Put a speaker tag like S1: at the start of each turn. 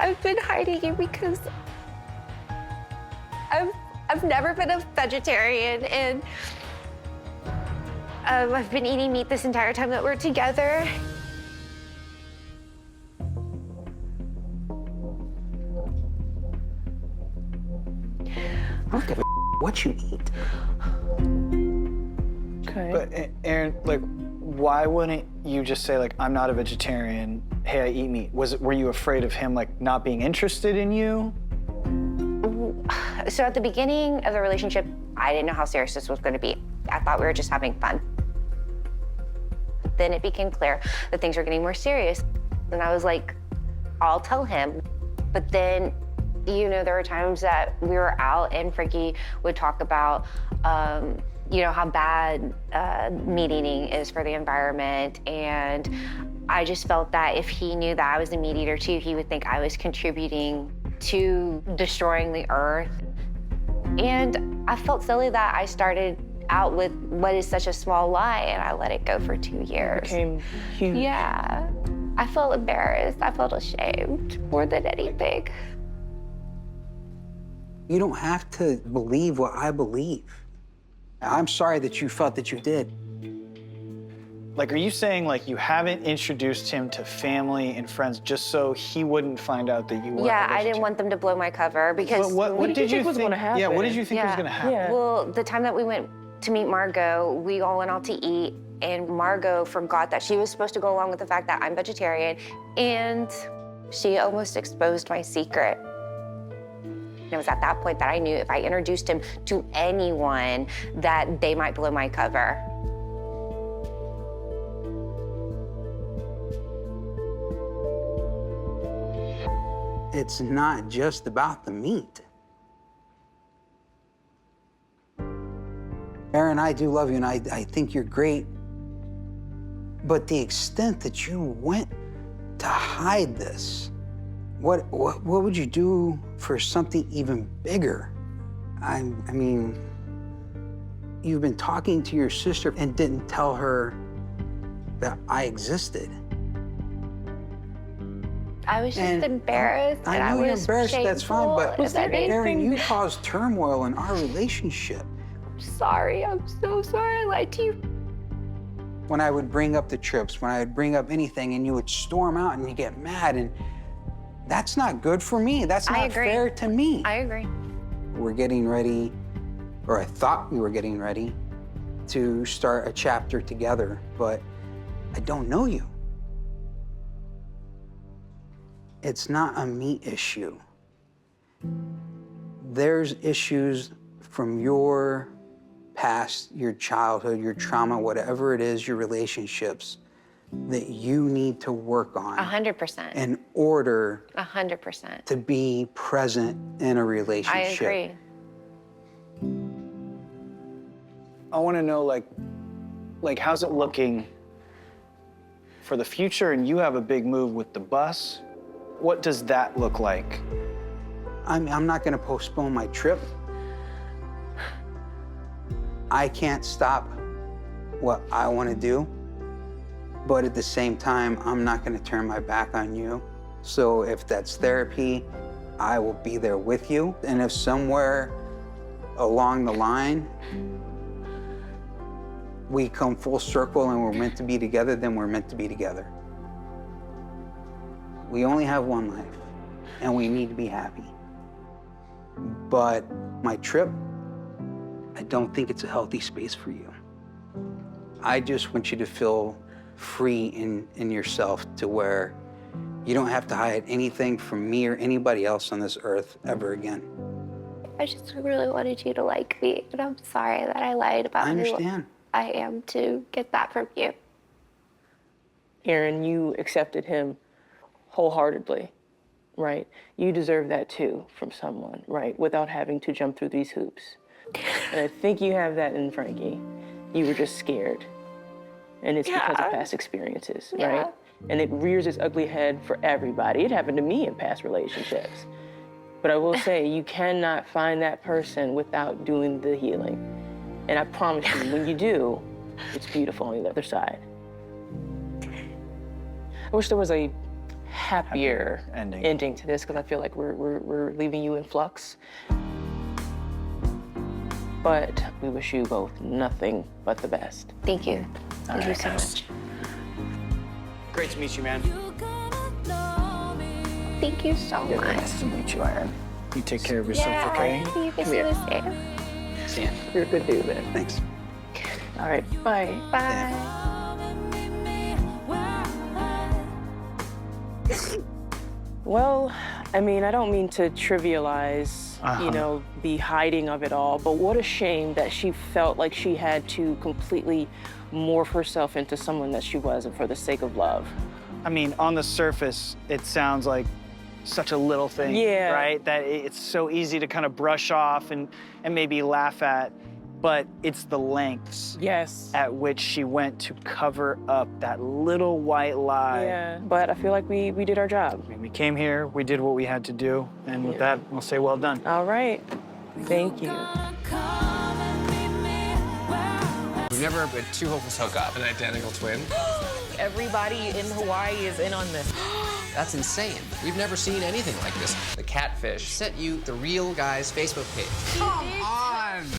S1: I've been hiding it because I've never been a vegetarian, and I've been eating meat this entire time that we're together.
S2: I don't give a what you eat.
S3: Okay.
S4: But Erin, like, why wouldn't you just say, like, I'm not a vegetarian, hey, I eat meat? Were you afraid of him, like, not being interested in you?
S1: So at the beginning of the relationship, I didn't know how serious this was going to be. I thought we were just having fun. Then it became clear that things were getting more serious. And I was like, I'll tell him. But then, you know, there were times that we were out and Frankie would talk about, you know, how bad meat eating is for the environment. And I just felt that if he knew that I was a meat eater too, he would think I was contributing to destroying the earth. And I felt silly that I started out with what is such a small lie and I let it go for 2 years.
S3: It became huge.
S1: Yeah. I felt embarrassed. I felt ashamed more than anything.
S2: You don't have to believe what I believe. I'm sorry that you felt that you did.
S4: Like, are you saying, like, you haven't introduced him to family and friends just so he wouldn't find out that you were?
S1: Yeah, I didn't want them to blow my cover because.
S4: But what did you think
S3: was gonna happen?
S4: Yeah, what did you think was gonna happen?
S3: Yeah.
S1: Well, the time that we went to meet Margot, we all went out to eat, and Margot forgot that she was supposed to go along with the fact that I'm vegetarian, and she almost exposed my secret. And it was at that point that I knew if I introduced him to anyone that they might blow my cover.
S2: It's not just about the meat. Erin, I do love you, and I think you're great. But the extent that you went to hide this, what would you do for something even bigger? I mean, you've been talking to your sister and didn't tell her that I existed.
S1: I was just
S2: And
S1: embarrassed.
S2: I
S1: and
S2: know you're
S1: was
S2: embarrassed, that's fine,
S1: shameful,
S2: but
S1: and I didn't-
S2: Erin, you caused turmoil in our relationship.
S1: Sorry, I'm so sorry I lied to you.
S2: When I would bring up the trips, when I would bring up anything, and you would storm out and you get mad, and that's not good for me. That's
S1: I
S2: not
S1: agree.
S2: fair to me.
S1: I agree.
S2: We're getting ready, or I thought we were getting ready, to start a chapter together, but I don't know you. It's not a meat issue. There's issues from your past, your childhood, your trauma, whatever it is, your relationships, that you need to work on
S1: 100%.
S2: in order
S1: 100%.
S2: to be present in a relationship.
S1: I agree.
S4: I want to know, like, how's it looking for the future? And you have a big move with the bus. What does that look like?
S2: I'm not gonna postpone my trip. I can't stop what I wanna do, but at the same time, I'm not gonna turn my back on you. So if that's therapy, I will be there with you. And if somewhere along the line, we come full circle and we're meant to be together, then we're meant to be together. We only have one life, and we need to be happy. But my trip, I don't think it's a healthy space for you. I just want you to feel free in yourself to where you don't have to hide anything from me or anybody else on this earth ever again.
S1: I just really wanted you to like me, and I'm sorry that I lied about
S2: I understand.
S1: who I am to get that from you.
S3: Erin, you accepted him wholeheartedly, right? You deserve that too from someone, right? Without having to jump through these hoops. And I think you have that in Frankie. You were just scared. And it's because of past experiences, right? And it rears its ugly head for everybody. It happened to me in past relationships. But I will say, you cannot find that person without doing the healing. And I promise you, when you do, it's beautiful on the other side. I wish there was a happier ending to this, because I feel like we're leaving you in flux. But we wish you both nothing but the best.
S1: Thank you. Thank you so much.
S4: Great to meet you, man.
S1: Thank you so much.
S4: Nice to meet you, Erin. You take care of yourself, okay?
S1: You can do the same.
S4: See ya.
S3: You're a good dude, man.
S2: Thanks.
S3: All right, bye.
S1: Bye.
S3: Well, I mean, I don't mean to trivialize, you know, the hiding of it all, but what a shame that she felt like she had to completely morph herself into someone that she wasn't for the sake of love.
S4: I mean, on the surface, it sounds like such a little thing, right? That it's so easy to kind of brush off and maybe laugh at, but it's the lengths at which she went to cover up that little white lie.
S3: Yeah, but I feel like we did our job.
S4: I mean, we came here, we did what we had to do, and with that, we'll say well done.
S3: All right, thank you.
S5: We've never had two hopefuls hook up. An identical twin?
S6: Everybody in Hawaii is in on this.
S5: That's insane. We've never seen anything like this. The Catfish sent you the real guy's Facebook page.
S6: Come on!